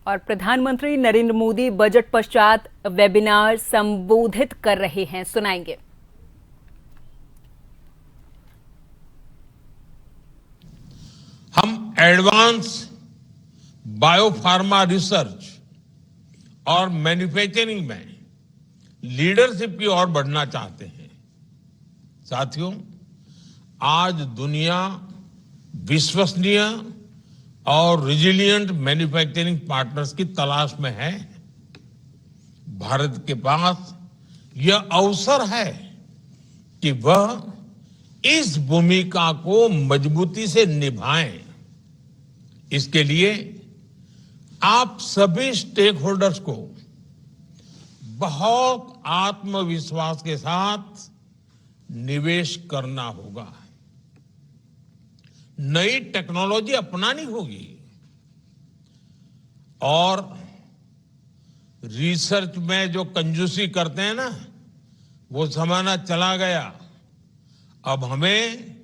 और प्रधानमंत्री नरेंद्र मोदी बजट पश्चात वेबिनार संबोधित कर रहे हैं, सुनाएंगे। हम एडवांस बायोफार्मा रिसर्च और मैन्युफैक्चरिंग में लीडरशिप की ओर बढ़ना चाहते हैं। साथियों, आज दुनिया विश्वसनीय और रिजिलिएंट मैन्युफैक्चरिंग पार्टनर्स की तलाश में है। भारत के पास यह अवसर है कि वह इस भूमिका को मजबूती से निभाएं। इसके लिए आप सभी स्टेक होल्डर्स को बहुत आत्मविश्वास के साथ निवेश करना होगा। नई टेक्नोलॉजी अपनानी होगी और रिसर्च में जो कंजूसी करते हैं ना, वो जमाना चला गया। अब हमें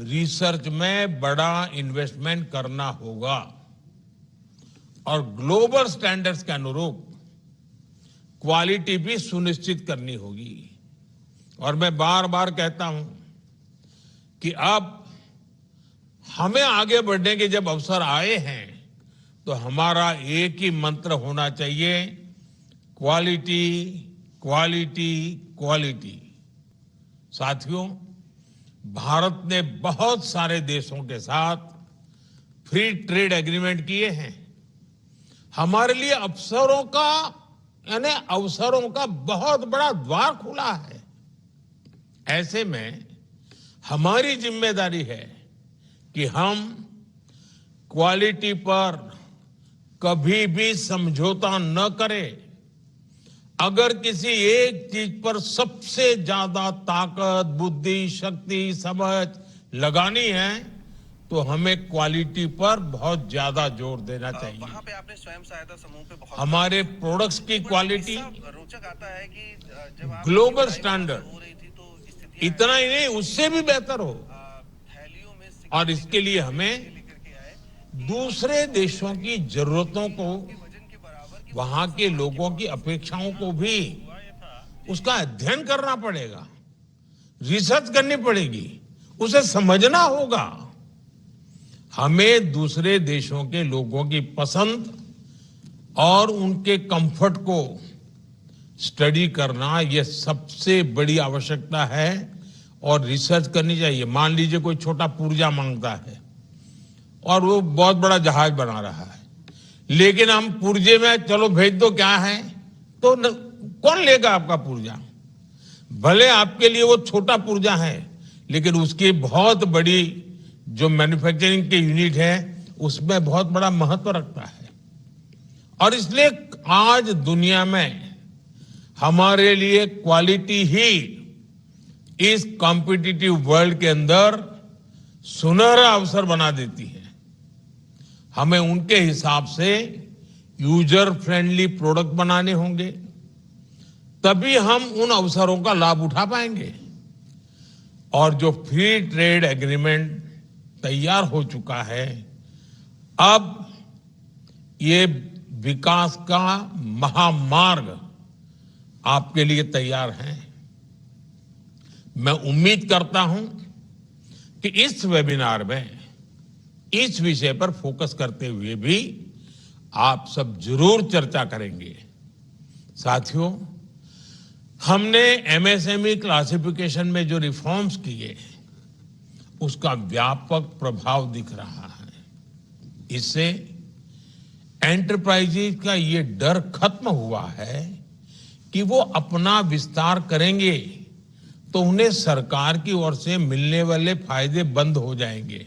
रिसर्च में बड़ा इन्वेस्टमेंट करना होगा और ग्लोबल स्टैंडर्ड्स के अनुरूप क्वालिटी भी सुनिश्चित करनी होगी। और मैं बार बार कहता हूं कि अब हमें आगे बढ़ने के जब अवसर आए हैं तो हमारा एक ही मंत्र होना चाहिए, क्वालिटी, क्वालिटी, क्वालिटी। साथियों, भारत ने बहुत सारे देशों के साथ फ्री ट्रेड एग्रीमेंट किए हैं। हमारे लिए अवसरों का बहुत बड़ा द्वार खुला है। ऐसे में हमारी जिम्मेदारी है कि हम क्वालिटी पर कभी भी समझौता न करें। अगर किसी एक चीज पर सबसे ज्यादा ताकत, बुद्धि, शक्ति, समझ लगानी है तो हमें क्वालिटी पर बहुत ज्यादा जोर देना चाहिए। वहां पे आपने स्वयं सहायता समूह पे बहुत हमारे प्रोडक्ट्स की क्वालिटी रोचक आता है कि जब आप ग्लोबल स्टैंडर्ड हो रही थी तो स्थिति इतना ही नहीं, उससे भी बेहतर हो। थैलियों में और इसके लिए हमें दूसरे देशों की जरूरतों को, वजन के बराबर वहां के लोगों की अपेक्षाओं को भी उसका अध्ययन करना पड़ेगा, रिसर्च करनी पड़ेगी, उसे समझना होगा। हमें दूसरे देशों के लोगों की पसंद और उनके कंफर्ट को स्टडी करना, यह सबसे बड़ी आवश्यकता है और रिसर्च करनी चाहिए। मान लीजिए कोई छोटा पुर्जा मांगता है और वो बहुत बड़ा जहाज बना रहा है, लेकिन हम पुर्जे में चलो भेज दो क्या है, तो कौन लेगा आपका पुर्जा? भले आपके लिए वो छोटा पुर्जा है, लेकिन उसकी बहुत बड़ी जो मैन्युफैक्चरिंग के यूनिट है उसमें बहुत बड़ा महत्व रखता है। और इसलिए आज दुनिया में हमारे लिए क्वालिटी ही इस कॉम्पिटिटिव वर्ल्ड के अंदर सुनहरा अवसर बना देती है। हमें उनके हिसाब से यूजर फ्रेंडली प्रोडक्ट बनाने होंगे, तभी हम उन अवसरों का लाभ उठा पाएंगे। और जो फ्री ट्रेड एग्रीमेंट तैयार हो चुका है, अब ये विकास का महामार्ग आपके लिए तैयार है। मैं उम्मीद करता हूं कि इस वेबिनार में इस विषय पर फोकस करते हुए भी आप सब जरूर चर्चा करेंगे। साथियों, हमने एमएसएमई क्लासिफिकेशन में जो रिफॉर्म्स किए उसका व्यापक प्रभाव दिख रहा है। इससे एंटरप्राइजेज का ये डर खत्म हुआ है कि वो अपना विस्तार करेंगे तो उन्हें सरकार की ओर से मिलने वाले फायदे बंद हो जाएंगे।